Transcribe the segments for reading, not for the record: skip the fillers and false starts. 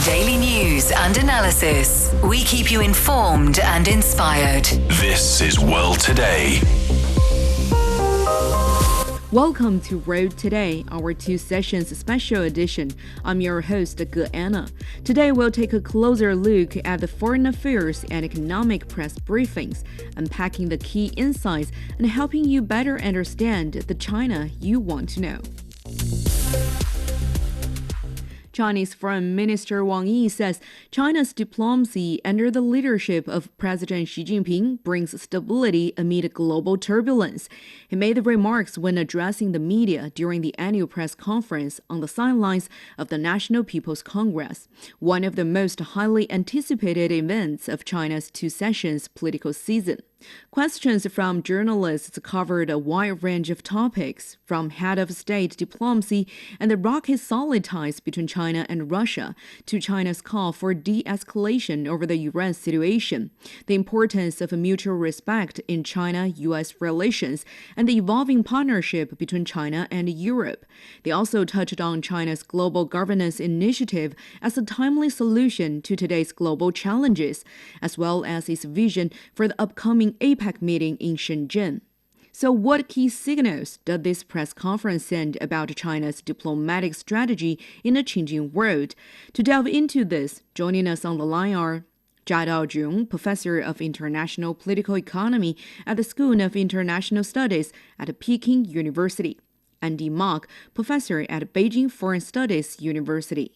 Daily news and analysis. We keep you informed and inspired. This is World Today. Welcome to World Today, our two sessions special edition. I'm your host, Anna. Today we'll take a closer look at the foreign affairs and economic press briefings, unpacking the key insights and helping you better understand the China you want to know. Chinese Foreign Minister Wang Yi says China's diplomacy under the leadership of President Xi Jinping brings stability amid global turbulence. He made the remarks when addressing the media during the annual press conference on the sidelines of the National People's Congress, one of the most highly anticipated events of China's two sessions political season. Questions from journalists covered a wide range of topics, from head of state diplomacy and the rock-solid ties between China and Russia to China's call for de-escalation over the Iran situation, the importance of mutual respect in China-U.S. relations, and the evolving partnership between China and Europe. They also touched on China's global governance initiative as a timely solution to today's global challenges, as well as its vision for the upcoming APEC meeting in Shenzhen. So what key signals does this press conference send about China's diplomatic strategy in a changing world? To delve into this, joining us on the line are Zha Daojiong, Professor of International Political Economy at the School of International Studies at Peking University, and Andy Mok, Professor at Beijing Foreign Studies University.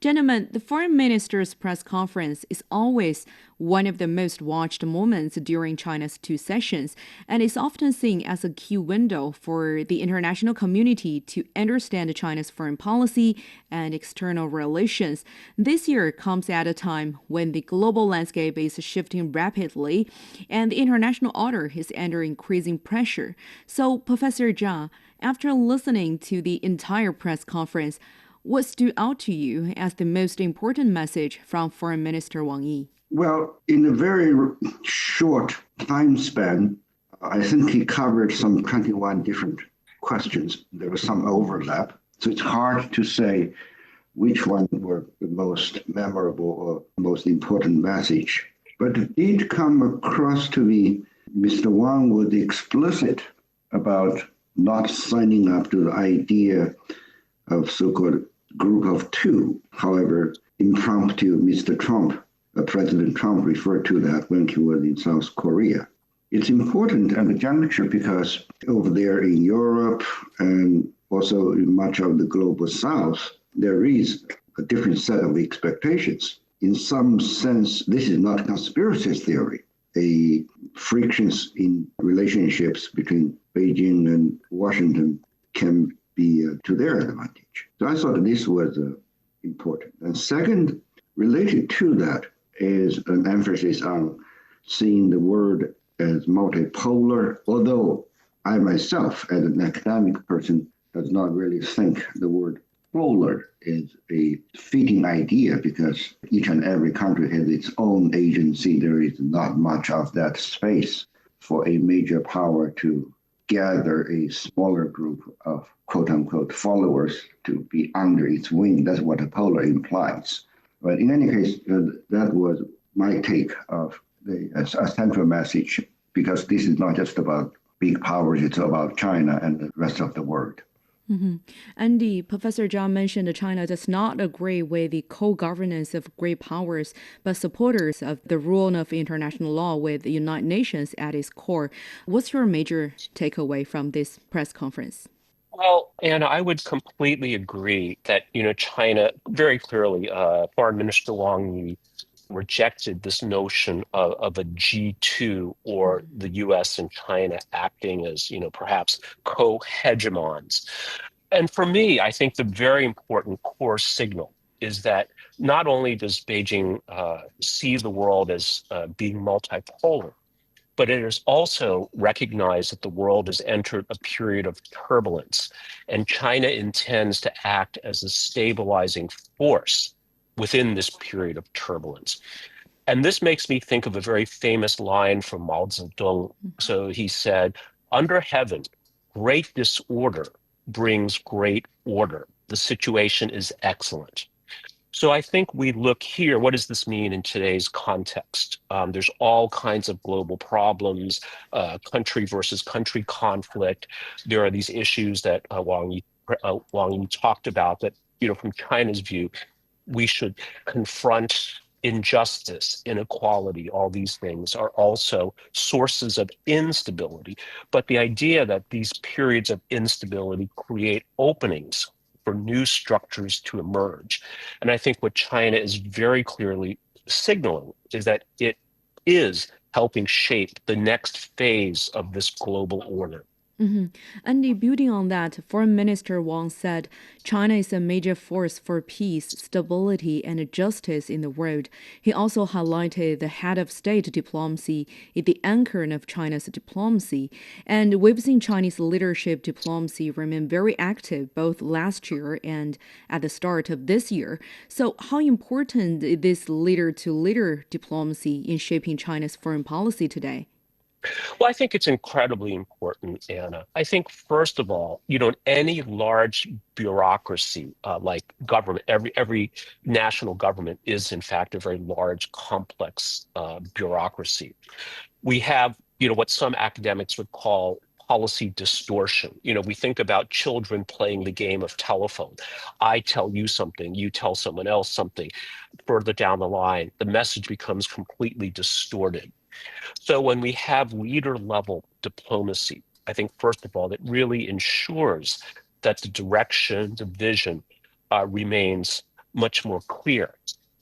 Gentlemen, the foreign minister's press conference is always one of the most watched moments during China's two sessions, and is often seen as a key window for the international community to understand China's foreign policy and external relations. This year comes at a time when the global landscape is shifting rapidly, and the international order is under increasing pressure. So, Professor Zha, after listening to the entire press conference, what stood out to you as the most important message from Foreign Minister Wang Yi? Well, in a very short time span, I think he covered some 21 different questions. There was some overlap. So it's hard to say which one were the most memorable or most important message. But it did come across to me, Mr. Wang was explicit about not signing up to the idea of so-called group of two. However, impromptu, President Trump referred to that when he was in South Korea. It's important at the juncture because over there in Europe and also in much of the global South, there is a different set of expectations. In some sense, this is not conspiracy theory. Frictions in relationships between Beijing and Washington can be to their advantage. So I thought this was important. And second, related to that is an emphasis on seeing the world as multipolar, although I myself, as an academic person, does not really think the word polar is a fitting idea because each and every country has its own agency. There is not much of that space for a major power to gather a smaller group of quote-unquote followers to be under its wing. That's what a polar implies. But in any case, that was my take of a central message, because this is not just about big powers, it's about China and the rest of the world. Mm-hmm. Andy, Professor Zhang mentioned China does not agree with the co-governance of great powers, but supporters of the rule of international law with the United Nations at its core. What's your major takeaway from this press conference? Well, Anna, I would completely agree that, China very clearly, Foreign Minister Wang Yi rejected this notion of a G2 or the U.S. and China acting as, perhaps co-hegemons. And for me, I think the very important core signal is that not only does Beijing see the world as being multipolar, but it is also recognized that the world has entered a period of turbulence, and China intends to act as a stabilizing force within this period of turbulence. And this makes me think of a very famous line from Mao Zedong. So he said, "Under heaven, great disorder brings great order. The situation is excellent." So I think we look here, what does this mean in today's context? There's all kinds of global problems, country versus country conflict. There are these issues that Wang Yi talked about that, from China's view, we should confront injustice, inequality, all these things are also sources of instability. But the idea that these periods of instability create openings for new structures to emerge. And I think what China is very clearly signaling is that it is helping shape the next phase of this global order. And building on that, Foreign Minister Wang said China is a major force for peace, stability, and justice in the world. He also highlighted the head of state diplomacy is the anchor of China's diplomacy. And we've seen Chinese leadership diplomacy remain very active both last year and at the start of this year. So how important is this leader-to-leader diplomacy in shaping China's foreign policy today? Well, I think it's incredibly important, Anna. I think, first of all, any large bureaucracy like government, every national government is, in fact, a very large, complex bureaucracy. We have, what some academics would call policy distortion. We think about children playing the game of telephone. I tell you something, you tell someone else something. Further down the line, the message becomes completely distorted. So when we have leader level diplomacy, I think, first of all, that really ensures that the direction, the vision remains much more clear.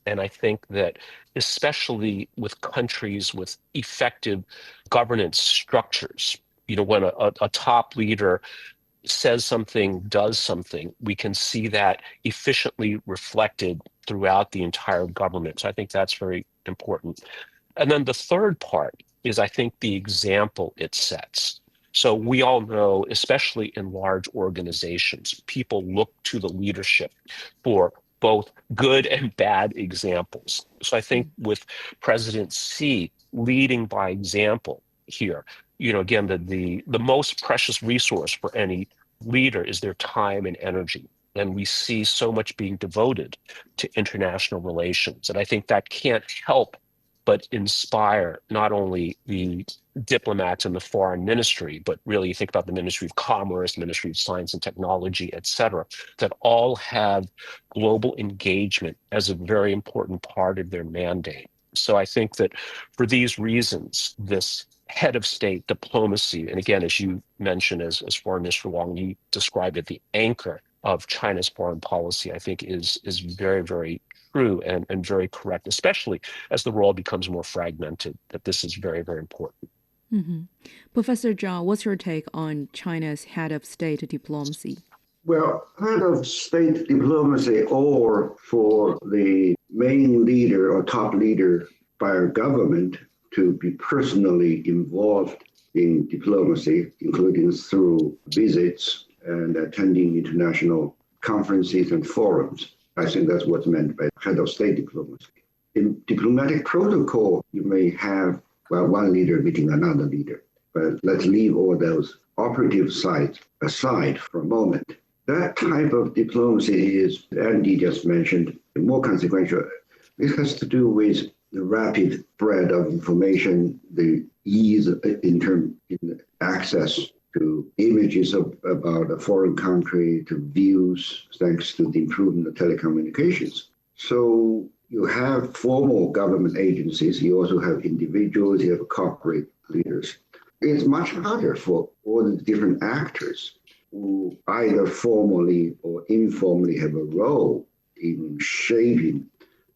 And I think that especially with countries with effective governance structures, when a top leader says something, does something, we can see that efficiently reflected throughout the entire government. So I think that's very important. And then the third part is, I think, the example it sets. So we all know, especially in large organizations, people look to the leadership for both good and bad examples. So I think with President Xi leading by example here, again, the most precious resource for any leader is their time and energy. And we see so much being devoted to international relations. And I think that can't help but inspire not only the diplomats in the foreign ministry, but really you think about the Ministry of Commerce, Ministry of Science and Technology, et cetera, that all have global engagement as a very important part of their mandate. So I think that for these reasons, this head of state diplomacy, and again, as you mentioned, as Foreign Minister Wang Yi described it, the anchor of China's foreign policy, I think is very, very true and very correct, especially as the world becomes more fragmented, that this is very, very important. Professor Zhao, what's your take on China's head of state diplomacy? Well, head of state diplomacy, or for the main leader or top leader by a government to be personally involved in diplomacy, including through visits and attending international conferences and forums. I think that's what's meant by head of state diplomacy. In diplomatic protocol, you may have, one leader meeting another leader, but let's leave all those operative sides aside for a moment. That type of diplomacy is, Andy just mentioned, more consequential. It has to do with the rapid spread of information, the ease in access to images about a foreign country, to views, thanks to the improvement of telecommunications. So you have formal government agencies, you also have individuals, you have corporate leaders. It's much harder for all the different actors who either formally or informally have a role in shaping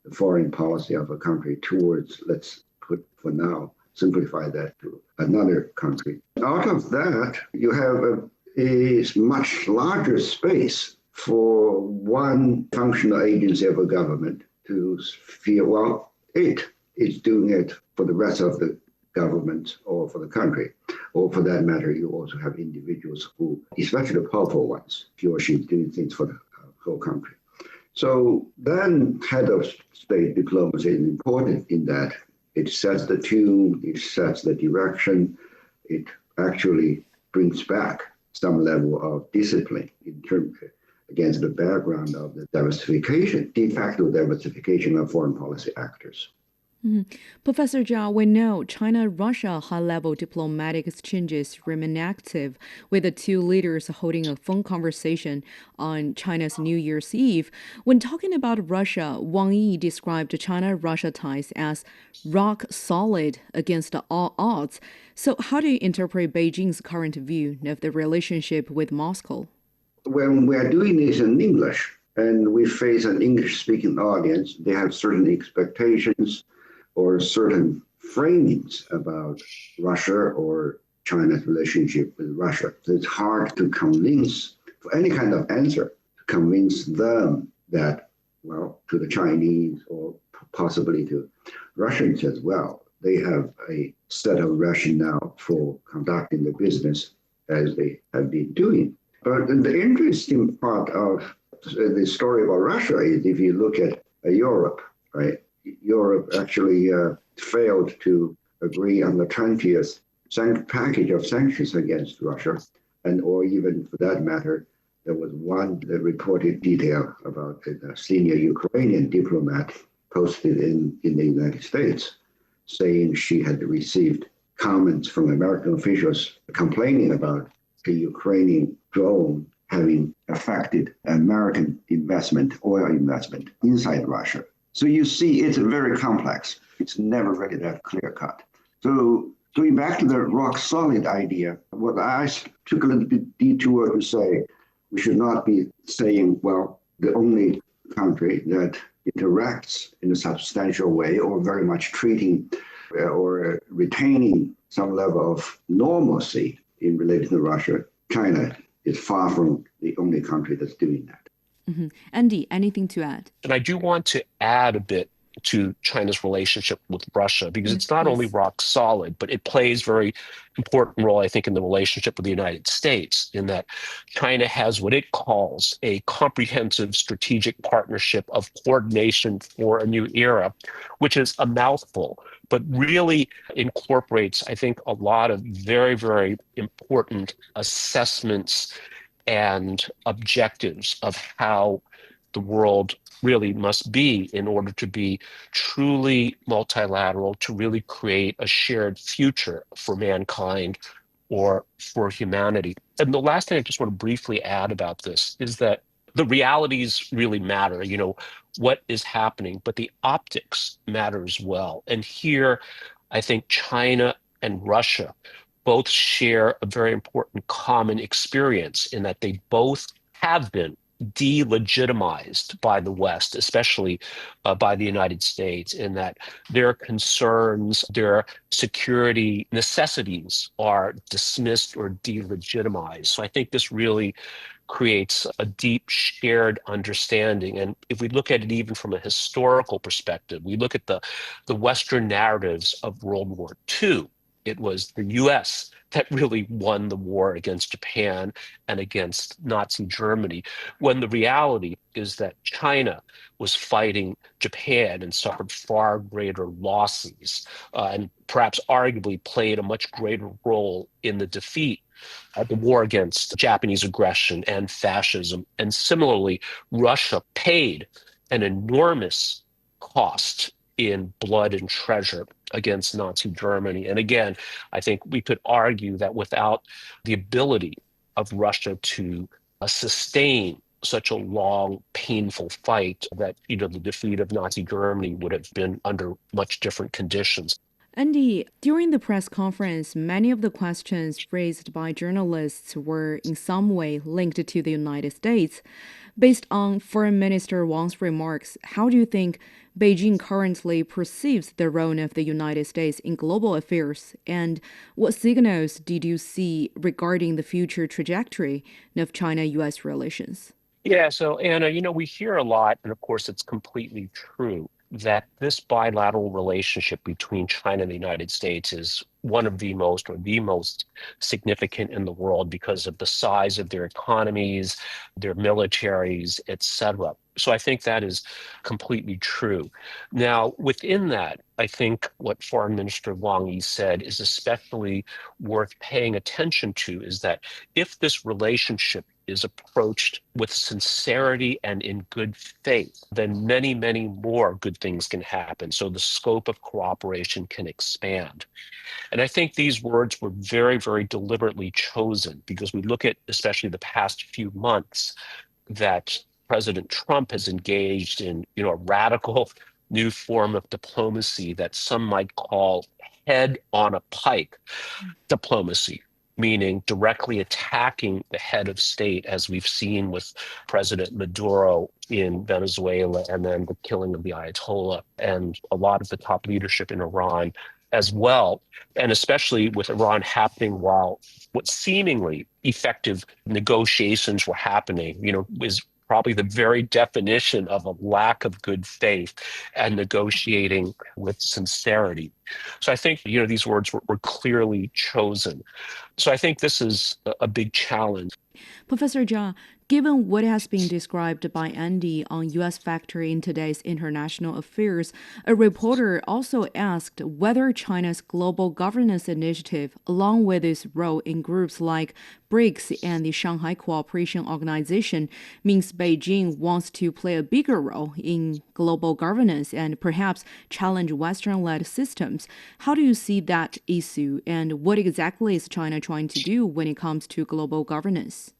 the foreign policy of a country towards, let's put for now, simplify that to another country. Out of that, you have a much larger space for one functional agency of a government to feel, it is doing it for the rest of the government or for the country. Or for that matter, you also have individuals who, especially the powerful ones, he or she is doing things for the whole country. So then head of state diplomacy is important in that it sets the tune, it sets the direction, it actually brings back some level of discipline against the background of the diversification, de facto diversification of foreign policy actors. Professor Zhao, we know China-Russia high-level diplomatic exchanges remain active, with the two leaders holding a phone conversation on China's New Year's Eve. When talking about Russia, Wang Yi described China-Russia ties as rock solid against all odds. So how do you interpret Beijing's current view of the relationship with Moscow? When we are doing this in English and we face an English-speaking audience, they have certain expectations or certain framings about Russia or China's relationship with Russia. So it's hard to convince, for any kind of answer, to convince them that, well, to the Chinese or possibly to Russians as well, they have a set of rationale for conducting the business as they have been doing. But the interesting part of the story about Russia is if you look at Europe, right? Europe actually failed to agree on the 20th package of sanctions against Russia, or even for that matter, there was one reported detail about a senior Ukrainian diplomat posted in the United States, saying she had received comments from American officials complaining about the Ukrainian drone having affected American oil investment inside Russia. So you see, it's very complex. It's never really that clear cut. So going back to the rock solid idea, what I took a little bit detour to say, we should not be saying, well, the only country that interacts in a substantial way or very much treating or retaining some level of normalcy in relation to Russia, China is far from the only country that's doing that. Andy, anything to add? And I do want to add a bit to China's relationship with Russia, because it's not only rock solid, but it plays very important role, I think, in the relationship with the United States, in that China has what it calls a comprehensive strategic partnership of coordination for a new era, which is a mouthful, but really incorporates, I think, a lot of very, very important assessments and objectives of how the world really must be in order to be truly multilateral, to really create a shared future for mankind or for humanity. And the last thing I just want to briefly add about this is that the realities really matter, what is happening, but the optics matter as well. And here, I think China and Russia both share a very important common experience in that they both have been delegitimized by the West, especially by the United States, in that their concerns, their security necessities are dismissed or delegitimized. So I think this really creates a deep shared understanding. And if we look at it even from a historical perspective, we look at the Western narratives of World War II. It was the US that really won the war against Japan and against Nazi Germany, when the reality is that China was fighting Japan and suffered far greater losses, and perhaps arguably played a much greater role in the defeat of the war against Japanese aggression and fascism. And similarly, Russia paid an enormous cost in blood and treasure against Nazi Germany. And again, I think we could argue that without the ability of Russia to sustain such a long, painful fight, that the defeat of Nazi Germany would have been under much different conditions. Andy, during the press conference, many of the questions raised by journalists were in some way linked to the United States. Based on Foreign Minister Wang's remarks, how do you think Beijing currently perceives the role of the United States in global affairs? And what signals did you see regarding the future trajectory of China-US relations? Yeah, so Anna, we hear a lot, and of course it's completely true, that this bilateral relationship between China and the United States is one of the most significant in the world because of the size of their economies, their militaries, etc. So I think that is completely true. Now, within that, I think what Foreign Minister Wang Yi said is especially worth paying attention to, is that if this relationship is approached with sincerity and in good faith, then many, many more good things can happen. So the scope of cooperation can expand. And I think these words were very, very deliberately chosen because we look at, especially the past few months, that President Trump has engaged in, a radical new form of diplomacy that some might call head on a pike diplomacy, meaning directly attacking the head of state, as we've seen with President Maduro in Venezuela, and then the killing of the Ayatollah and a lot of the top leadership in Iran as well, and especially with Iran happening while what seemingly effective negotiations were happening, is probably the very definition of a lack of good faith and negotiating with sincerity. So I think, these words were clearly chosen. So I think this is a big challenge. Professor Zha, given what has been described by Andy on U.S. factor in today's international affairs, a reporter also asked whether China's global governance initiative, along with its role in groups like BRICS and the Shanghai Cooperation Organization, means Beijing wants to play a bigger role in global governance and perhaps challenge Western-led systems. How do you see that issue, and what exactly is China trying to do when it comes to global governance?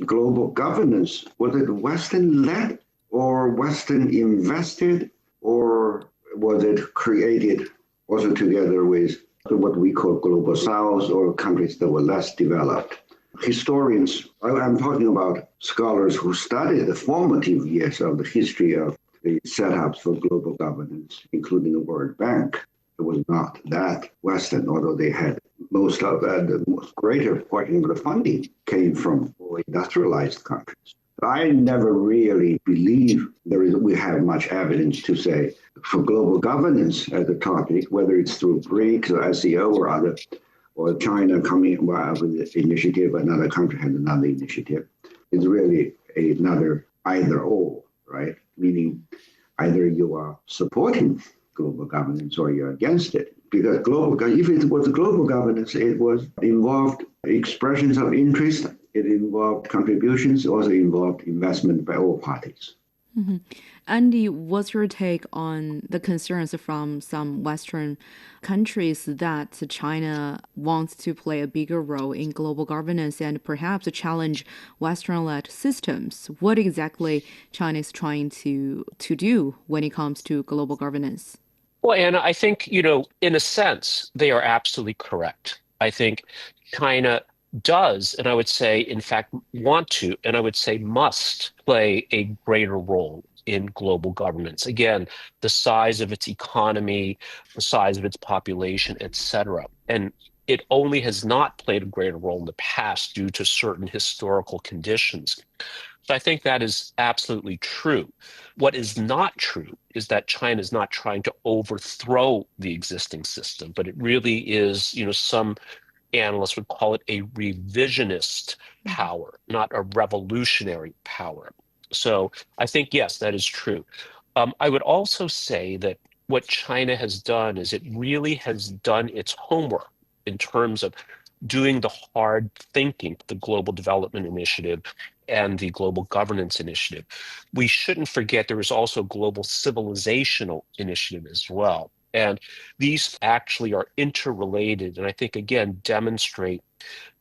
Global governance, was it Western-led or Western-invested, or was it created also together with what we call global south or countries that were less developed? Historians, I'm talking about scholars who studied the formative years of the history of the setups for global governance, including the World Bank. It was not that Western, although they had most of the most greater portion of the funding came from industrialized countries. I never really believe we have much evidence to say for global governance as a topic, whether it's through BRICS or SEO or other, or China coming with this initiative, another country has another initiative. It's really another either or, right? Meaning either you are supporting global governance or you're against it. Because if it was global governance, it was involved expressions of interest, it involved contributions, also involved investment by all parties. Mm-hmm. Andy, what's your take on the concerns from some Western countries that China wants to play a bigger role in global governance and perhaps challenge Western-led systems? What exactly China is trying to do when it comes to global governance? Well, Anna, I think, in a sense, they are absolutely correct. I think China does, and I would say, in fact, want to, and I would say must play a greater role in global governance. Again, the size of its economy, the size of its population, et cetera. And it only has not played a greater role in the past due to certain historical conditions. So I think that is absolutely true. What is not true is that China is not trying to overthrow the existing system, but it really is, some analysts would call it a revisionist power, not a revolutionary power. So I think, yes, that is true. I would also say that what China has done is it really has done its homework in terms of doing the hard thinking, the Global Development Initiative and the Global Governance Initiative. We shouldn't forget there is also Global Civilizational Initiative as well. And these actually are interrelated, and I think, again, demonstrate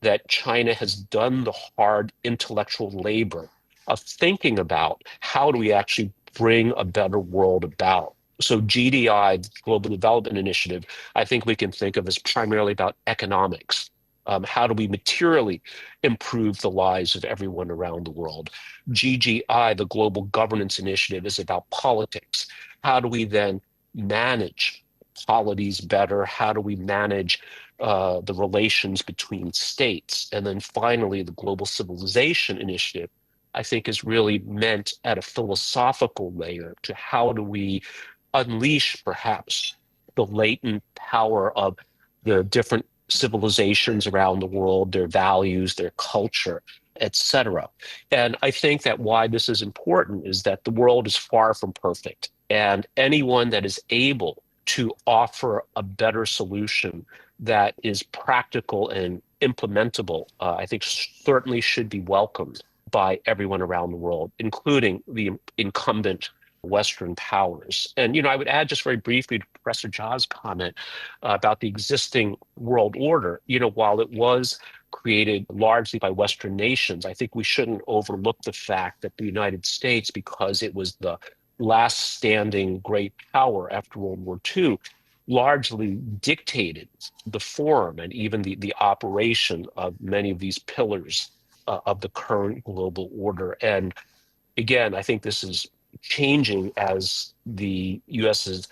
that China has done the hard intellectual labor of thinking about how do we actually bring a better world about. So GDI, the Global Development Initiative, I think we can think of as primarily about economics. How do we materially improve the lives of everyone around the world? GGI, the Global Governance Initiative, is about politics. How do we then manage polities better? How do we manage the relations between states? And then finally, the Global Civilization Initiative, I think, is really meant at a philosophical layer to how do we unleash perhaps the latent power of the different civilizations around the world, their values, their culture, etc. And I think that why this is important is that the world is far from perfect. And anyone that is able to offer a better solution that is practical and implementable, I think certainly should be welcomed by everyone around the world, including the incumbent Western powers. And, I would add just very briefly to Professor Zha's comment about the existing world order. While it was created largely by Western nations, I think we shouldn't overlook the fact that the United States, because it was the last standing great power after World War II, largely dictated the form and even the operation of many of these pillars of the current global order. And again, I think this is changing as the US's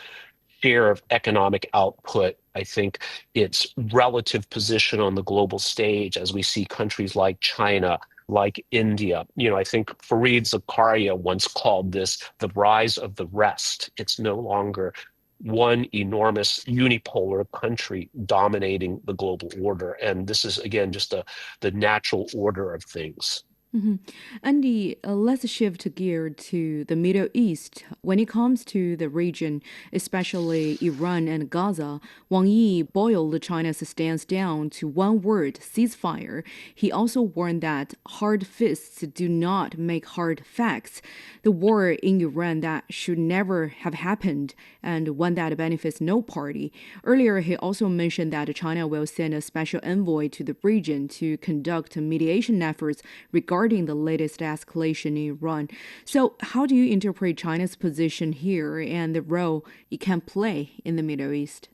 share of economic output, I think its relative position on the global stage as we see countries like China, like India. I think Fareed Zakaria once called this the rise of the rest. It's no longer one enormous unipolar country dominating the global order. And this is, again, just the natural order of things. Mm-hmm. Andy, let's shift gear to the Middle East. When it comes to the region, especially Iran and Gaza, Wang Yi boiled China's stance down to one word, ceasefire. He also warned that hard fists do not make hard facts. The war in Iran that should never have happened and one that benefits no party. Earlier, he also mentioned that China will send a special envoy to the region to conduct mediation efforts regarding the latest escalation in Iran. So how do you interpret China's position here and the role it can play in the Middle East?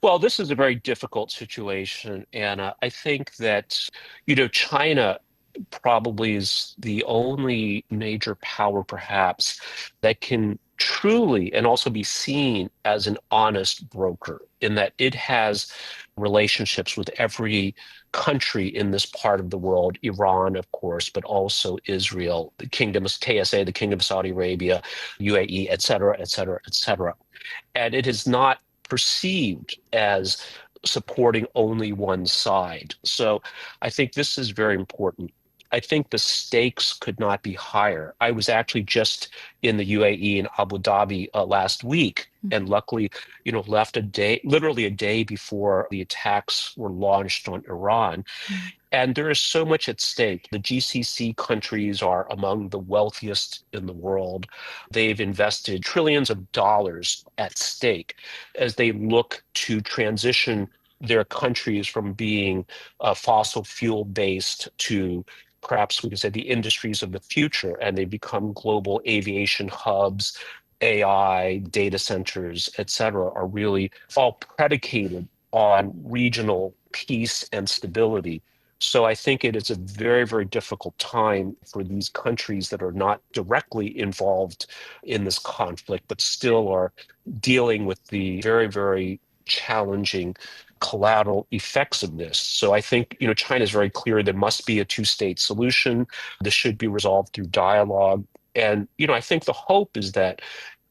Well, this is a very difficult situation. And I think that, China probably is the only major power, perhaps, that can truly and also be seen as an honest broker in that it has relationships with every country in this part of the world, Iran, of course, but also Israel, the Kingdom of KSA, the Kingdom of Saudi Arabia, UAE, et cetera, et cetera, et cetera. And it is not perceived as supporting only one side. So I think this is very important. I think the stakes could not be higher. I was actually just in the UAE in Abu Dhabi last week, and luckily, left literally a day before the attacks were launched on Iran. And there is so much at stake. The GCC countries are among the wealthiest in the world. They've invested trillions of dollars at stake as they look to transition their countries from being fossil fuel based to perhaps we could say the industries of the future, and they become global aviation hubs, AI, data centers, et cetera, are really all predicated on regional peace and stability. So I think it is a very, very difficult time for these countries that are not directly involved in this conflict, but still are dealing with the very, very challenging collateral effects of this. So I think, China is very clear there must be a two-state solution. This should be resolved through dialogue. And, I think the hope is that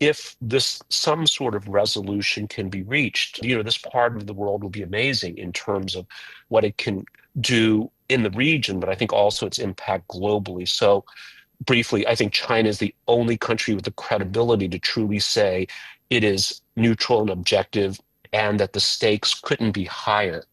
if some sort of resolution can be reached, this part of the world will be amazing in terms of what it can do in the region, but I think also its impact globally. So briefly, I think China is the only country with the credibility to truly say it is neutral and objective, and that the stakes couldn't be higher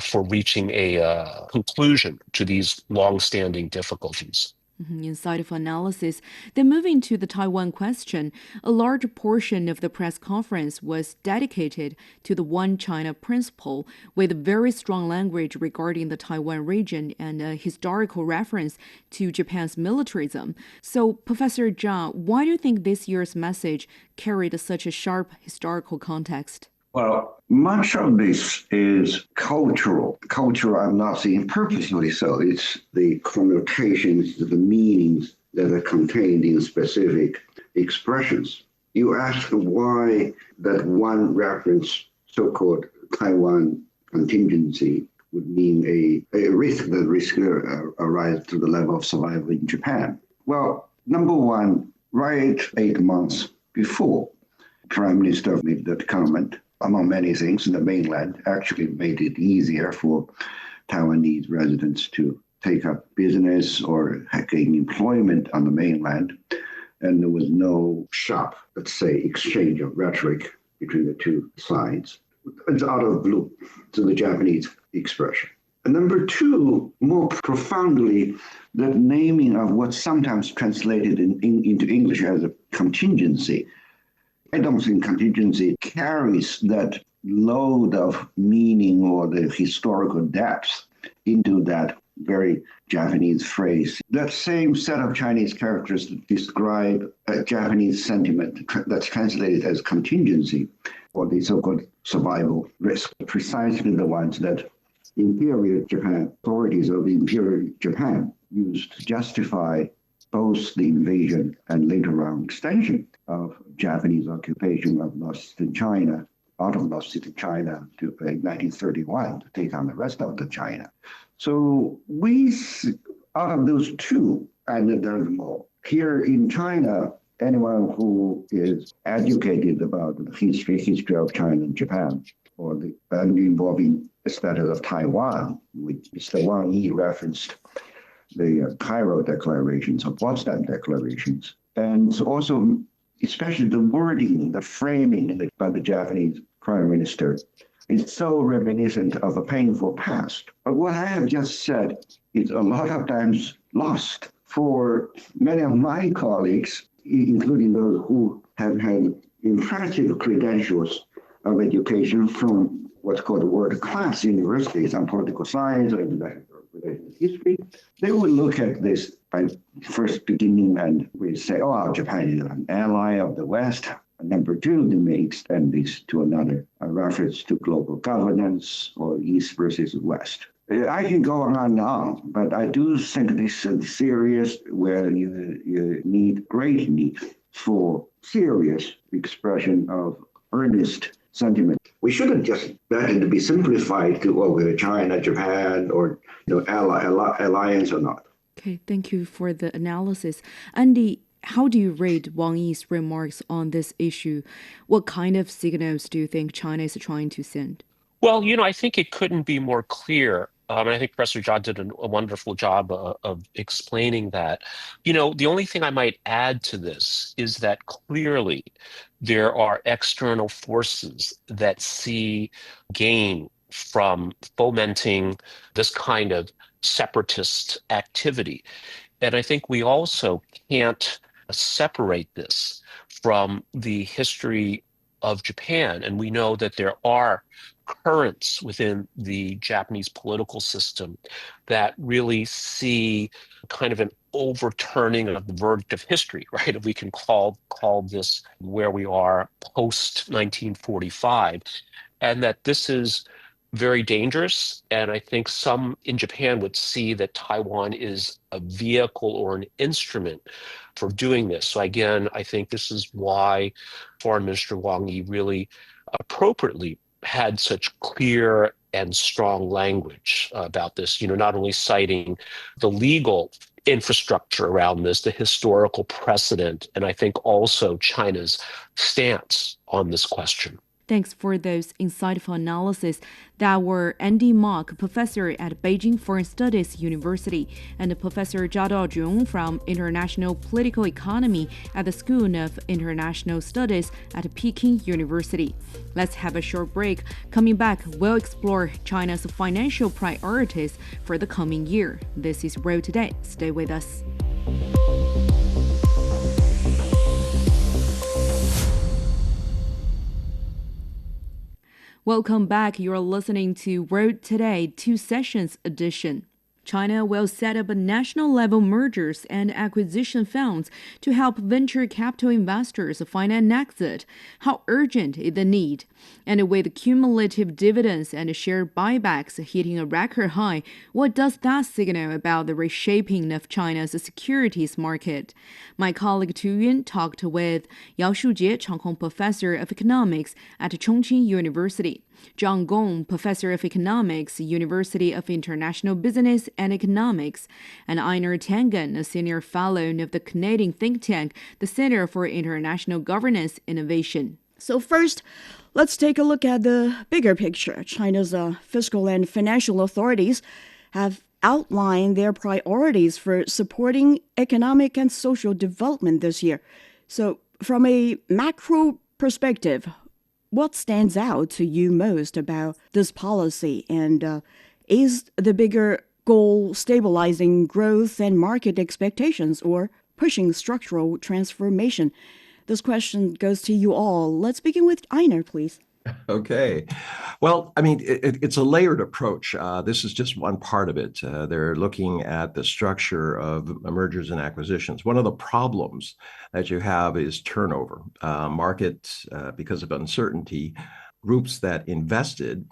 for reaching a conclusion to these long-standing difficulties. Insightful analysis. Then moving to the Taiwan question, a large portion of the press conference was dedicated to the One China principle, with very strong language regarding the Taiwan region and a historical reference to Japan's militarism. So, Professor Zha, why do you think this year's message carried such a sharp historical context? Well, much of this is cultural. Cultural, I'm not saying purposely so. It's the connotations, the meanings that are contained in specific expressions. You ask why that one reference, so-called Taiwan contingency, would mean a risk that arise to the level of survival in Japan. Well, number one, right 8 months before, Prime Minister made that comment. Among many things, the mainland actually made it easier for Taiwanese residents to take up business or gain employment on the mainland. And there was no sharp, let's say, exchange of rhetoric between the two sides. It's out of blue to the Japanese expression. Number two, more profoundly, the naming of what's sometimes translated into English as a contingency. I don't think contingency carries that load of meaning or the historical depth into that very Japanese phrase. That same set of Chinese characters that describe a Japanese sentiment that's translated as contingency or the so-called survival risk, precisely the ones that Imperial Japan, authorities of Imperial Japan used to justify both the invasion and later on extension of Japanese occupation of northeastern China, out of northeastern China to 1931 to take on the rest of the China. So we, out of those two, and there's more. Here in China, anyone who is educated about the history of China and Japan, or the involving the status of Taiwan, which Mr. Wang Yi referenced the Cairo declarations or Potsdam declarations, and also especially the wording, the framing by the Japanese Prime Minister is so reminiscent of a painful past. But what I have just said is a lot of times lost for many of my colleagues, including those who have had impressive credentials of education from what's called world-class universities on political science or related history. They would look at this by first beginning and we say, oh, Japan is an ally of the West. And number two, they may extend this to another reference to global governance or East versus West. I can go on and on, but I do think this is serious where you need great need for serious expression of earnest sentiment. We shouldn't just let it be simplified to whether China, Japan, or alliance or not. Okay, thank you for the analysis. Andy, how do you rate Wang Yi's remarks on this issue? What kind of signals do you think China is trying to send? Well, I think it couldn't be more clear. And I think Professor Zha did a wonderful job of explaining that. The only thing I might add to this is that clearly there are external forces that see gain from fomenting this kind of separatist activity. And I think we also can't separate this from the history of Japan. And we know that there are currents within the Japanese political system that really see kind of an overturning of the verdict of history, right? If we can call this where we are post 1945, and that this is very dangerous. And I think some in Japan would see that Taiwan is a vehicle or an instrument for doing this. So again, I think this is why Foreign Minister Wang Yi really appropriately had such clear and strong language about this, not only citing the legal infrastructure around this, the historical precedent, and I think also China's stance on this question. Thanks for those insightful analyses. That were Andy Mock, professor at Beijing Foreign Studies University, and Professor Zha Daojiong from International Political Economy at the School of International Studies at Peking University. Let's have a short break. Coming back, we'll explore China's financial priorities for the coming year. This is World Today. Stay with us. Welcome back. You're listening to World Today, 2 Sessions edition. China will set up national-level mergers and acquisition funds to help venture capital investors find an exit. How urgent is the need? And with cumulative dividends and share buybacks hitting a record high, what does that signal about the reshaping of China's securities market? My colleague Tu Yun talked with Yao Shujie, Changhong Professor of Economics at Chongqing University, Zhang Gong, Professor of Economics, University of International Business and Economics, and Einar Tangen, a Senior Fellow of the Canadian think tank, the Center for International Governance Innovation. So first, let's take a look at the bigger picture. China's fiscal and financial authorities have outlined their priorities for supporting economic and social development this year. So from a macro perspective, what stands out to you most about this policy? And Is the bigger goal stabilizing growth and market expectations or pushing structural transformation? This question goes to you all. Let's begin with Einar, please. Okay. Well, I mean, it's a layered approach. This is just one part of it. They're looking at the structure of mergers and acquisitions. One of the problems that you have is turnover. Markets, because of uncertainty, groups that invested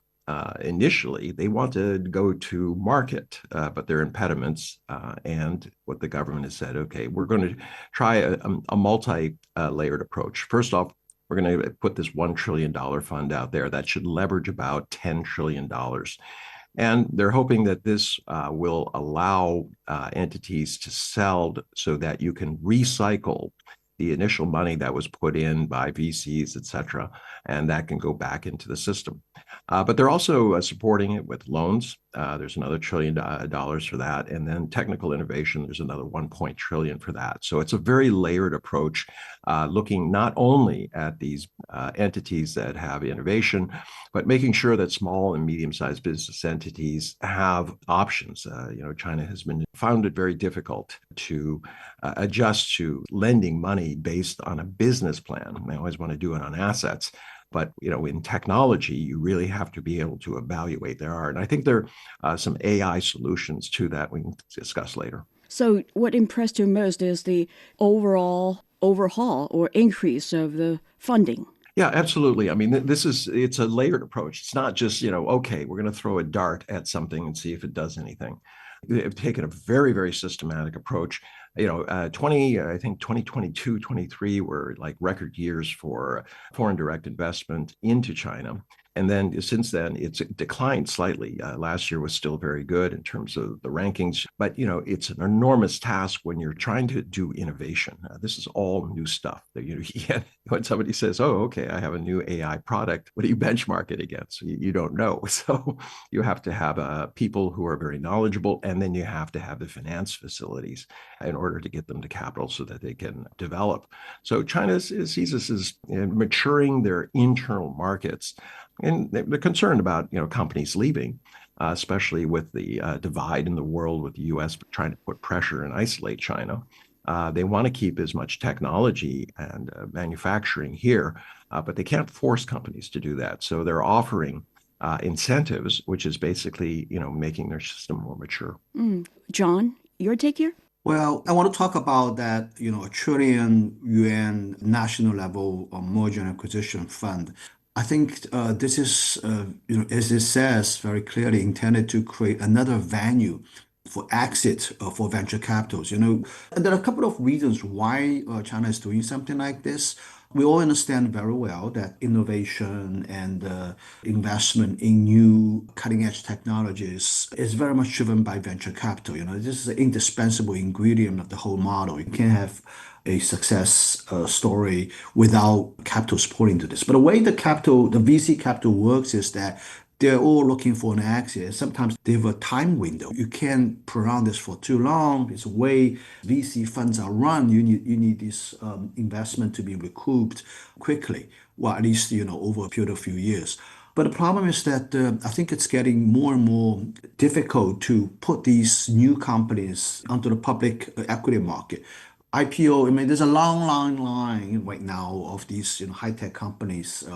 initially, they want to go to market, but there are impediments. And what the government has said, okay, we're going to try a multi-layered approach. First off, we're going to put this $1 trillion fund out there that should leverage about $10 trillion. And they're hoping that this will allow entities to sell so that you can recycle the initial money that was put in by VCs, et cetera, and that can go back into the system. But they're also supporting it with loans. There's another $1 trillion for that. And then technical innovation, there's another $1 trillion for that. So it's a very layered approach, looking not only at these entities that have innovation, but making sure that small and medium-sized business entities have options. China has found it very difficult to adjust to lending money based on a business plan. They always want to do it on assets. But, in technology, you really have to be able to evaluate there are. And I think there are some AI solutions to that we can discuss later. So what impressed you most is the overall overhaul or increase of the funding? Yeah, absolutely. I mean, it's a layered approach. It's not just, okay, we're going to throw a dart at something and see if it does anything. They've taken a very, very systematic approach. I think 2022, 23 were like record years for foreign direct investment into China. And then since then, it's declined slightly. Last year was still very good in terms of the rankings. But, it's an enormous task when you're trying to do innovation. This is all new stuff. When somebody says, oh, okay, I have a new AI product, what do you benchmark it against? You don't know. So you have to have people who are very knowledgeable, and then you have to have the finance facilities in order to get them to capital so that they can develop. So China sees this as maturing their internal markets. And they're concerned about, companies leaving, especially with the divide in the world with the U.S. trying to put pressure and isolate China. They want to keep as much technology and manufacturing here, but they can't force companies to do that. So they're offering incentives, which is basically, making their system more mature. John, your take here? Well, I want to talk about that, a trillion yuan national level merger and acquisition fund. I think this is, as it says very clearly, intended to create another venue for exit for venture capitals. And there are a couple of reasons why China is doing something like this. We all understand very well that innovation and investment in new cutting edge technologies is very much driven by venture capital. This is an indispensable ingredient of the whole model. You can't have a success story without capital supporting to this. But the way the VC capital works is that they're all looking for an exit. Sometimes they have a time window. You can't prolong this for too long. It's the way VC funds are run. You need this investment to be recouped quickly, well, at least over a period of few years. But the problem is that I think it's getting more and more difficult to put these new companies onto the public equity market. IPO, I mean, there's a long line right now of these high-tech companies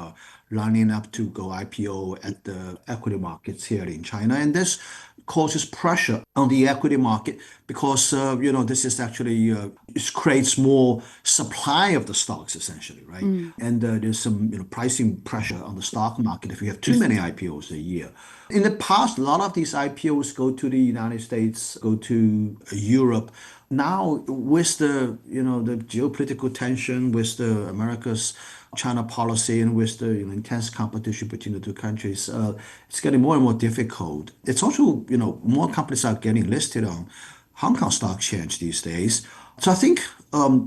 lining up to go IPO at the equity markets here in China. And this causes pressure on the equity market because, this is actually, it creates more supply of the stocks essentially, right? And there's some pricing pressure on the stock market if you have too many IPOs a year. In the past, a lot of these IPOs go to the United States, go to Europe. Now, with the the geopolitical tension, with the America's China policy, and with the intense competition between the two countries, it's getting more and more difficult. It's also more companies are getting listed on Hong Kong Stock Exchange these days. So I think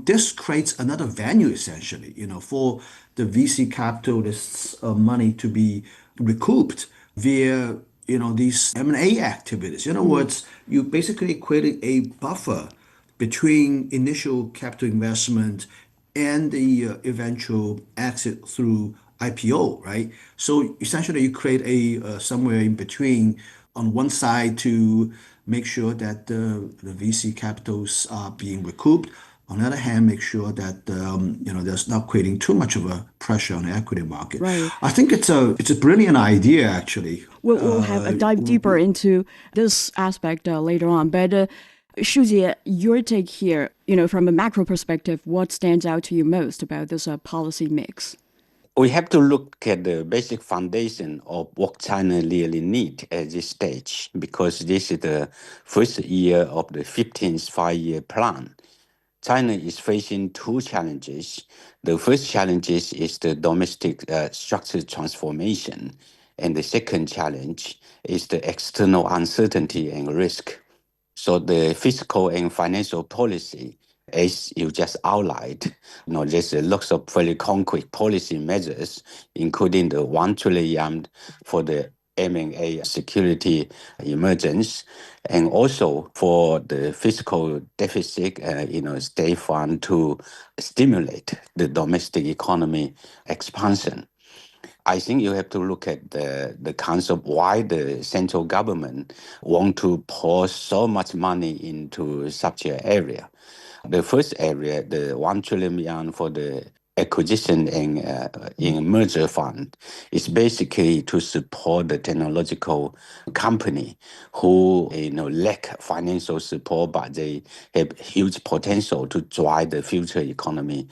this creates another venue essentially, for the VC capitalists' money to be recouped via these M&A activities. In other words, you basically created a buffer between initial capital investment and the eventual exit through IPO, right? So essentially, you create a somewhere in between on one side to make sure that the VC capitals are being recouped. On the other hand, make sure that there's not creating too much of a pressure on the equity market. Right. I think it's a brilliant idea, actually. We'll have a dive deeper into this aspect later on. But Shujie, your take here, from a macro perspective, what stands out to you most about this policy mix? We have to look at the basic foundation of what China really needs at this stage, because this is the first year of the 15th five-year plan. China is facing two challenges. The first challenge is the domestic structural transformation, and the second challenge is the external uncertainty and risk. So the fiscal and financial policy, as you just outlined, there's lots of very concrete policy measures, including the 1 trillion for the M&A security emergence, and also for the fiscal deficit, state fund to stimulate the domestic economy expansion. I think you have to look at the concept why the central government want to pour so much money into such an area. The first area, the 1 trillion yuan for the acquisition and merger fund, is basically to support the technological company who lack financial support, but they have huge potential to drive the future economy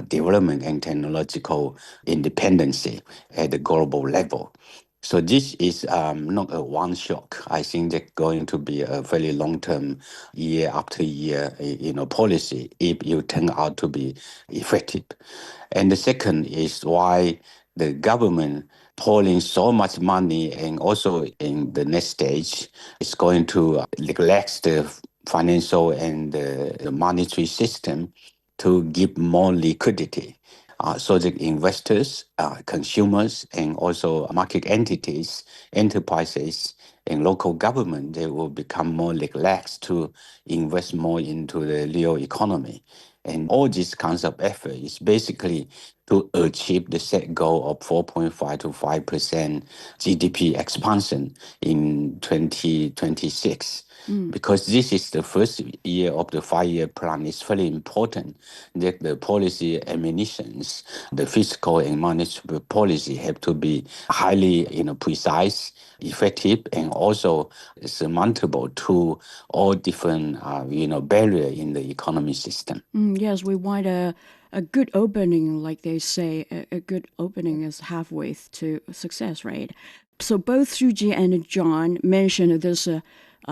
development and technological independency at the global level. So this is not a one shock. I think that's going to be a very long-term, year after year, policy if you turn out to be effective. And the second is why the government pouring so much money, and also in the next stage is going to neglect the financial and the monetary system to give more liquidity. So the investors, consumers, and also market entities, enterprises, and local government, they will become more relaxed to invest more into the real economy. And all this kinds of effort is basically to achieve the set goal of 4.5 to 5% GDP expansion in 2026. Because this is the first year of the five-year plan. It's very important that the policy ammunitions, the fiscal and monetary policy have to be highly precise, effective, and also surmountable to all different barriers in the economy system. Yes, we want a good opening, like they say. A good opening is halfway to success, right? So both Shujie and John mentioned this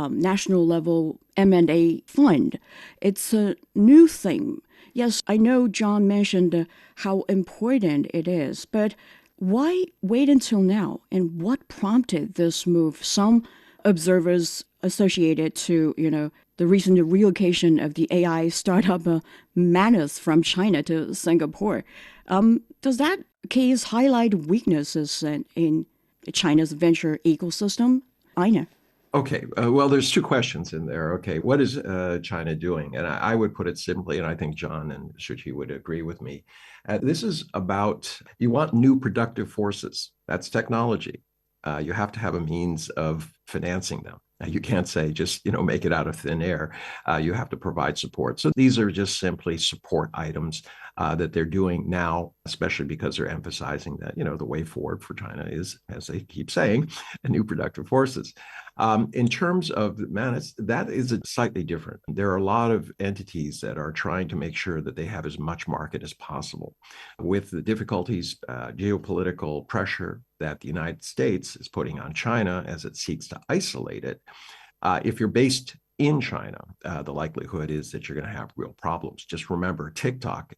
national level M&A fund. It's a new thing. Yes, I know John mentioned how important it is, but why wait until now? And what prompted this move? Some observers associate it to, the recent relocation of the AI startup Manus from China to Singapore. Does that case highlight weaknesses in China's venture ecosystem? Ina. Okay, well, there's two questions in there. Okay, what is China doing? And I would put it simply, and I think John and Shuchi would agree with me. This is about, you want new productive forces. That's technology. You have to have a means of financing them. You can't say just, make it out of thin air. You have to provide support. So these are just simply support items that they're doing now, especially because they're emphasizing that, the way forward for China is, as they keep saying, new productive forces. In terms of Manus, that is slightly different. There are a lot of entities that are trying to make sure that they have as much market as possible. With the difficulties, geopolitical pressure that the United States is putting on China as it seeks to isolate it, if you're based in China, the likelihood is that you're going to have real problems. Just remember, TikTok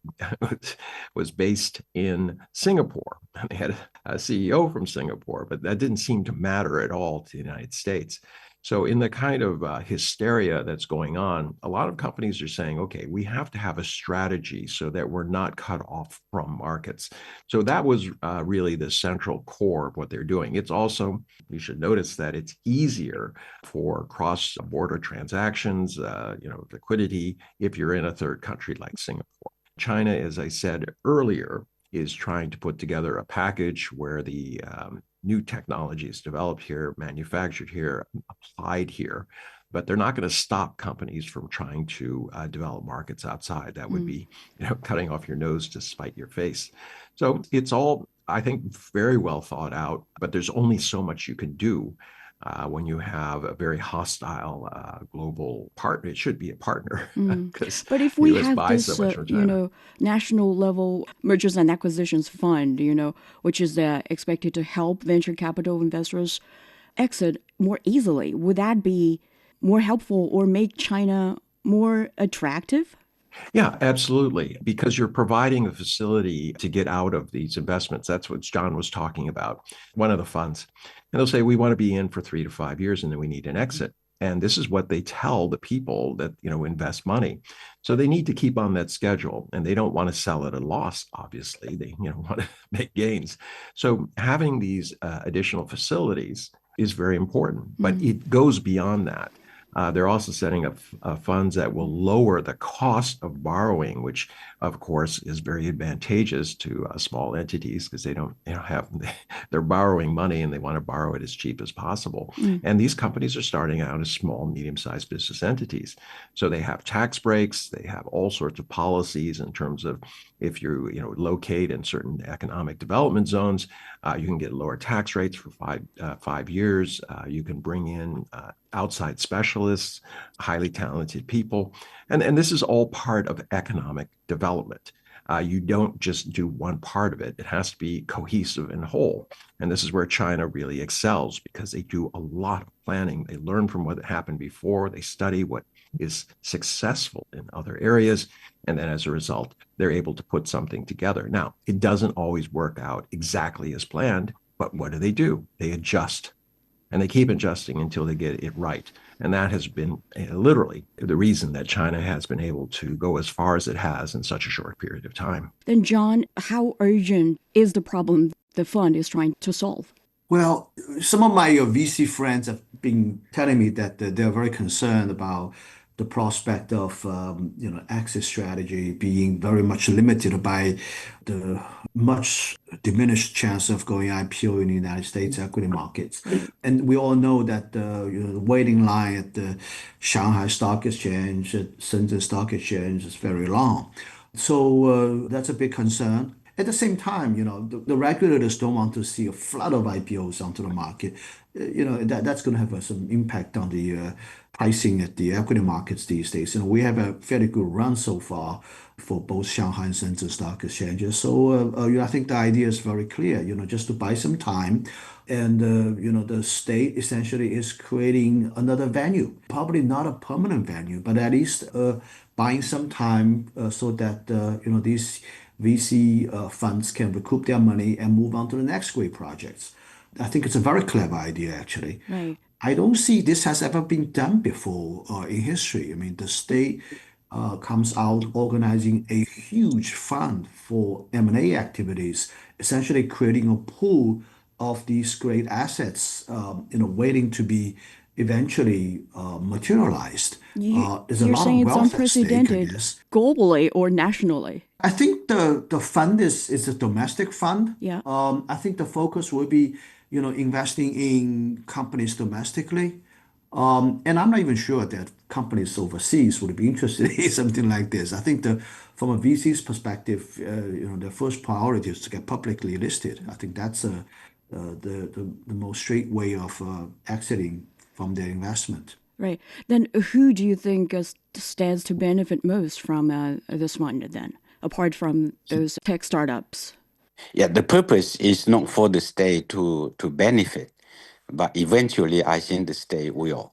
was based in Singapore. They had a CEO from Singapore, but that didn't seem to matter at all to the United States. So in the kind of hysteria that's going on, a lot of companies are saying, okay, we have to have a strategy so that we're not cut off from markets. So that was really the central core of what they're doing. It's also, you should notice that it's easier for cross-border transactions, liquidity, if you're in a third country like Singapore. China, as I said earlier, is trying to put together a package where the new technologies developed here, manufactured here, applied here. But they're not going to stop companies from trying to develop markets outside. That would be, cutting off your nose to spite your face. So it's all, I think, very well thought out. But there's only so much you can do when you have a very hostile global partner. It should be a partner because But if we US have buys this, so much from China. national level mergers and acquisitions fund, which is expected to help venture capital investors exit more easily, would that be more helpful or make China more attractive? Yeah, absolutely. Because you're providing a facility to get out of these investments. That's what John was talking about, one of the funds. And they'll say, we want to be in for 3 to 5 years and then we need an exit. And this is what they tell the people that, invest money. So they need to keep on that schedule and they don't want to sell at a loss, obviously. They, want to make gains. So having these additional facilities is very important, but it goes beyond that. They're also setting up funds that will lower the cost of borrowing, which, of course, is very advantageous to small entities because they don't have, they're borrowing money and they want to borrow it as cheap as possible. And these companies are starting out as small, medium-sized business entities. So they have tax breaks, they have all sorts of policies in terms of if you locate in certain economic development zones, you can get lower tax rates for 5 years. You can bring in outside specialists, highly talented people. And this is all part of economic development. You don't just do one part of it. It has to be cohesive and whole. And this is where China really excels because they do a lot of planning. They learn from what happened before. They study what is successful in other areas. And then as a result, they're able to put something together. Now, it doesn't always work out exactly as planned, but what do? They adjust. And they keep adjusting until they get it right. And that has been literally the reason that China has been able to go as far as it has in such a short period of time. Then, John, how urgent is the problem the fund is trying to solve? Well, some of my VC friends have been telling me that they're very concerned about the prospect of exit strategy being very much limited by the much diminished chance of going IPO in the United States equity markets. And we all know that the waiting line at the Shanghai Stock Exchange, at Shenzhen Stock Exchange is very long. So that's a big concern. At the same time, the regulators don't want to see a flood of IPOs onto the market. That's going to have some impact on the pricing at the equity markets these days. We have a fairly good run so far for both Shanghai and Shenzhen stock exchanges. So I think the idea is very clear, just to buy some time. And, the state essentially is creating another venue, probably not a permanent venue, but at least buying some time so that, these VC funds can recoup their money and move on to the next great projects. I think it's a very clever idea, actually. Right. I don't see this has ever been done before in history. I mean, the state comes out organizing a huge fund for M&A activities, essentially creating a pool of these great assets, waiting to be eventually materialized. There's a You're lot saying of it's wealth at stake, I unprecedented guess. globally or nationally? I think the fund is a domestic fund. Yeah. I think the focus will be, investing in companies domestically. And I'm not even sure that companies overseas would be interested in something like this. I think from a VC's perspective, the first priority is to get publicly listed. I think that's the most straight way of exiting from their investment. Right. Then who do you think stands to benefit most from this fund then, apart from those tech startups? Yeah, the purpose is not for the state to benefit, but eventually I think the state will.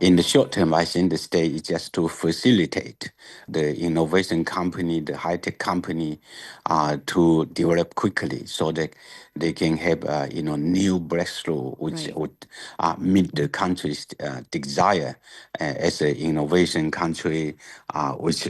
In the short term, I think the state is just to facilitate the innovation company, the high-tech company, to develop quickly so that they can have new breakthrough which Right. would meet the country's desire as an innovation country, which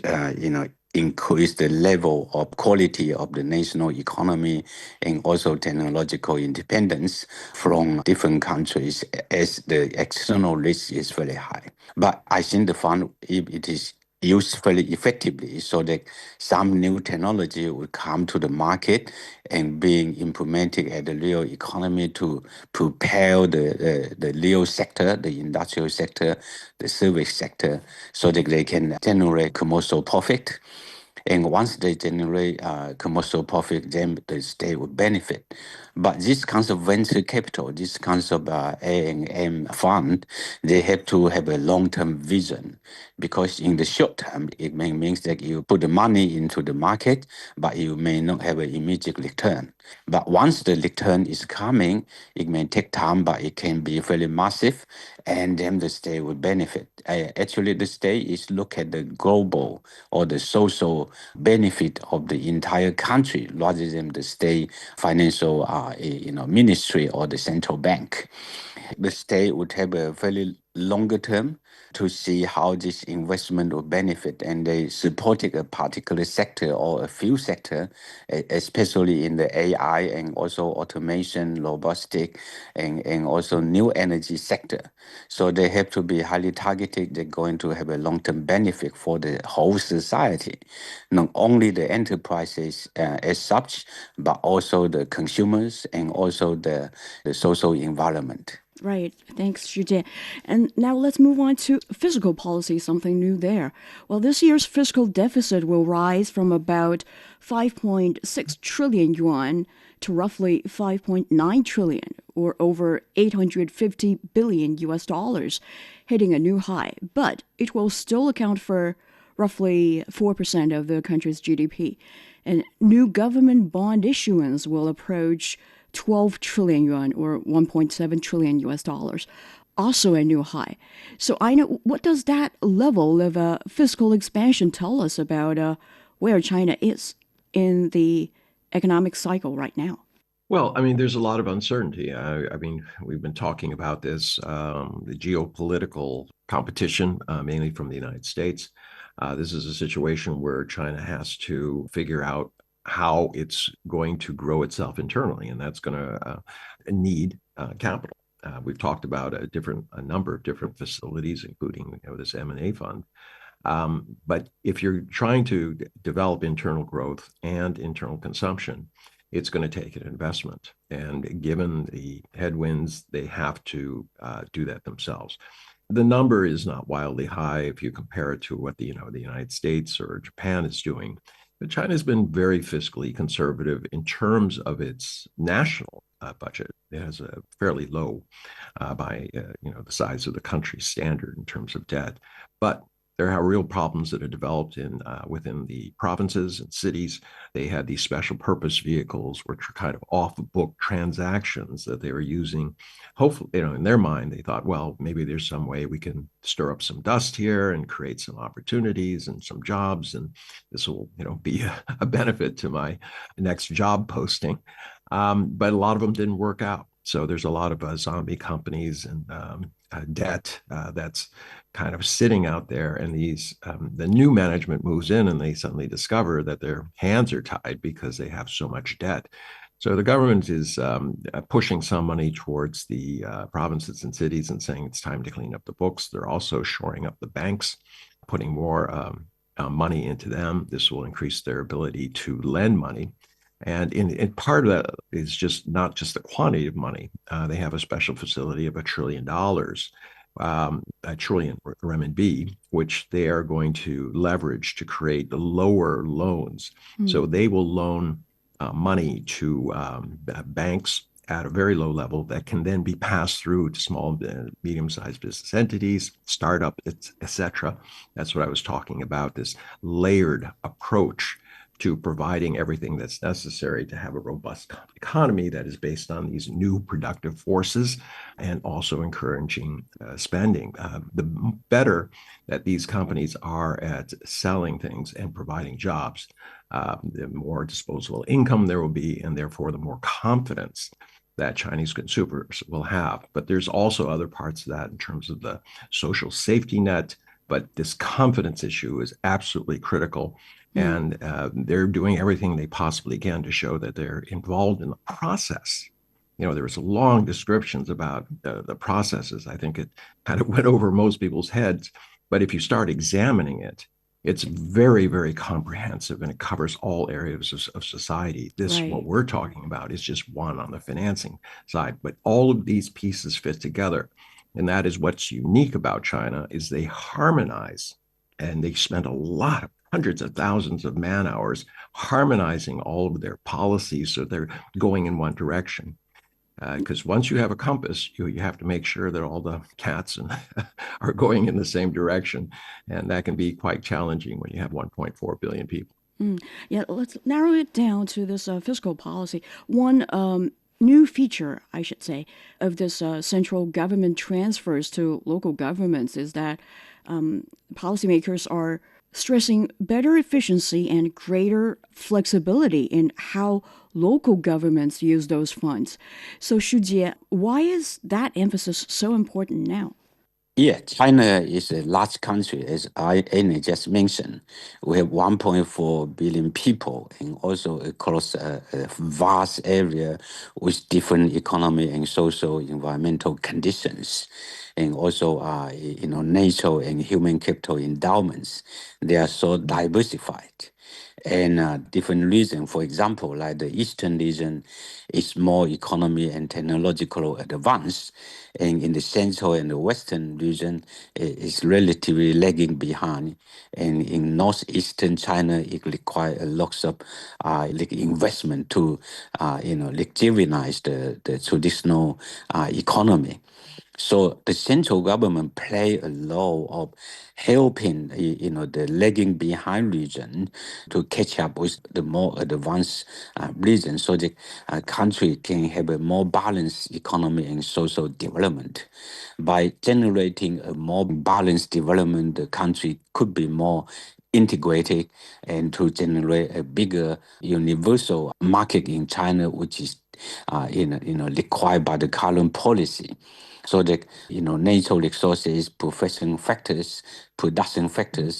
increase the level of quality of the national economy and also technological independence from different countries as the external risk is very high. But I think the fund, if it is used very effectively so that some new technology will come to the market and being implemented at the real economy to propel the real sector, the industrial sector, the service sector, so that they can generate commercial profit. And once they generate commercial profit, then the state will benefit. But this kinds of venture capital, this kinds of A&M fund, they have to have a long-term vision, because in the short term, it means that you put the money into the market, but you may not have an immediate return. But once the return is coming, it may take time, but it can be very massive, and then the state will benefit. Actually, the state is look at the global or the social benefit of the entire country rather than the state financial ministry or the central bank. The state would have a very longer term to see how this investment will benefit, and they supported a particular sector or a few sector, especially in the AI and also automation, robotic, and also new energy sector. So they have to be highly targeted. They're going to have a long-term benefit for the whole society, not only the enterprises as such, but also the consumers and also the social environment. Right. Thanks, Zhijie. And now let's move on to fiscal policy, something new there. Well, this year's fiscal deficit will rise from about 5.6 trillion yuan to roughly 5.9 trillion, or over 850 billion US dollars, hitting a new high. But it will still account for roughly 4% of the country's GDP. And new government bond issuance will approach 12 trillion yuan, or 1.7 trillion US dollars, also a new high. So I know, what does that level of fiscal expansion tell us about where China is in the economic cycle right now? Well, I mean, there's a lot of uncertainty. I mean, we've been talking about this, the geopolitical competition, mainly from the United States. This is a situation where China has to figure out how it's going to grow itself internally, and that's going to need capital. We've talked about a number of different facilities, including this M&A fund. But if you're trying to develop internal growth and internal consumption, it's going to take an investment. And given the headwinds, they have to do that themselves. The number is not wildly high if you compare it to what the United States or Japan is doing. But China's been very fiscally conservative in terms of its national budget. It has a fairly low by the size of the country standard in terms of debt. But there are real problems that are developed within the provinces and cities. They had these special purpose vehicles, which were kind of off-book transactions that they were using. Hopefully, in their mind, they thought, well, maybe there's some way we can stir up some dust here and create some opportunities and some jobs, and this will, be a benefit to my next job posting. But a lot of them didn't work out. So there's a lot of zombie companies and debt that's kind of sitting out there, and the new management moves in and they suddenly discover that their hands are tied because they have so much debt. So the government is pushing some money towards the provinces and cities and saying it's time to clean up the books. They're also shoring up the banks, putting more money into them. This will increase their ability to lend money. And in part of that is just not just the quantity of money. They have a special facility of $1 trillion, a trillion renminbi, which they are going to leverage to create lower loans. So they will loan money to banks at a very low level that can then be passed through to small, medium-sized business entities, startup, etc. That's what I was talking about, this layered approach to providing everything that's necessary to have a robust economy that is based on these new productive forces and also encouraging spending. The better that these companies are at selling things and providing jobs, the more disposable income there will be, and therefore the more confidence that Chinese consumers will have. But there's also other parts of that in terms of the social safety net. But this confidence issue is absolutely critical. And they're doing everything they possibly can to show that they're involved in the process. There was long descriptions about the processes. I think it kind of went over most people's heads. But if you start examining it, It's very, very comprehensive, and it covers all areas of society. This, what Right. we're talking about, is just one on the financing side, but all of these pieces fit together. And that is what's unique about China, is they harmonize, and they spend a lot of hundreds of thousands of man hours harmonizing all of their policies so they're going in one direction. Because once you have a compass, you have to make sure that all the cats are going in the same direction. And that can be quite challenging when you have 1.4 billion people. Yeah, let's narrow it down to this fiscal policy. One new feature, I should say, of this central government transfers to local governments is that policymakers are stressing better efficiency and greater flexibility in how local governments use those funds. So, Shujie, why is that emphasis so important now? Yeah, China is a large country, as Annie just mentioned. We have 1.4 billion people, and also across a vast area with different economic and social environmental conditions, and also natural and human capital endowments. They are so diversified. And different region, for example, like the eastern region is more economy and technological advanced, and in the central and the western region is relatively lagging behind. And in northeastern China, it requires a lot of investment to legitimize the traditional economy. So the central government play a role of helping, the lagging behind region to catch up with the more advanced region, so the country can have a more balanced economy and social development. By generating a more balanced development, the country could be more integrated and to generate a bigger universal market in China, which is required by the current policy. So that natural resources, production factors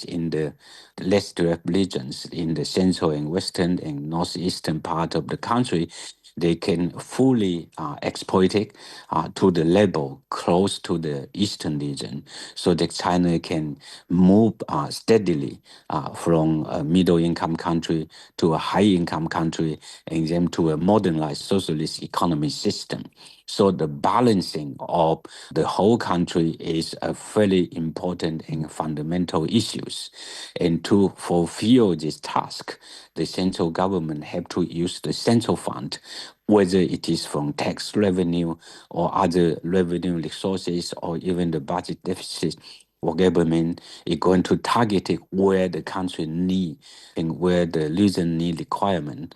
in the less developed regions in the central and western and northeastern part of the country, they can fully exploit it to the level close to the eastern region, so that China can move steadily from a middle-income country to a high-income country, and then to a modernized socialist economy system. So the balancing of the whole country is a very important and fundamental issues. And to fulfill this task, the central government have to use the central fund, whether it is from tax revenue or other revenue resources or even the budget deficit. Whatever mean, it's going to target it where the country need and where the region need requirement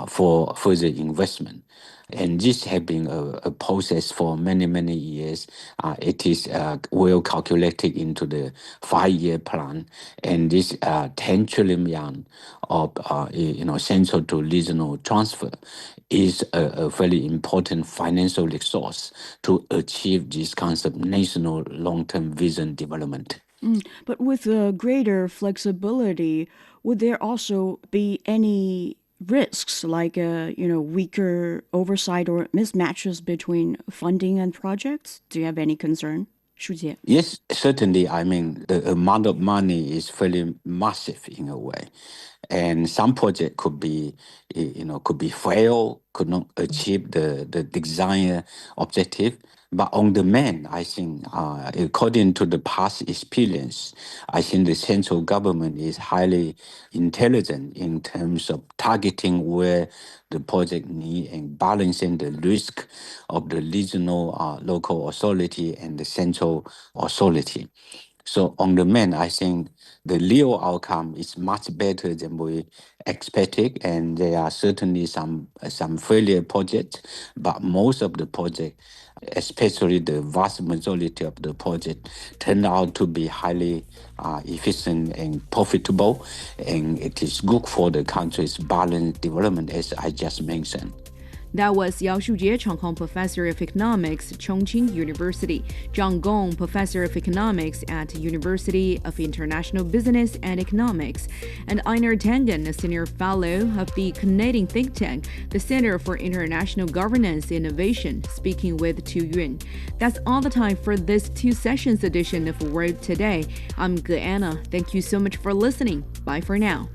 for further investment. And this has been a process for many, many years. It is well calculated into the 5-year plan. And this 10 trillion yuan of central to regional transfer is a very important financial resource to achieve this kinds of national long-term vision development. But with greater flexibility, would there also be any risks like weaker oversight or mismatches between funding and projects? Do you have any concern, Shujie? Yes, certainly. I mean, the amount of money is fairly massive in a way, and some project could be fail, could not achieve the desired objective. But on the main, I think, according to the past experience, I think the central government is highly intelligent in terms of targeting where the project need and balancing the risk of the regional local authority and the central authority. So on the main, I think the real outcome is much better than we expected, and there are certainly some failure projects, but most of the project, especially the vast majority of the project, turned out to be highly efficient and profitable, and it is good for the country's balanced development, as I just mentioned. That was Yao Shujie, Changkong Professor of Economics, Chongqing University, Zhang Gong, Professor of Economics at University of International Business and Economics, and Einar Tangen, a Senior Fellow of the Canadian think tank, the Center for International Governance Innovation, speaking with Tu Yun. That's all the time for this two sessions edition of World Today. I'm Ge Anna. Thank you so much for listening. Bye for now.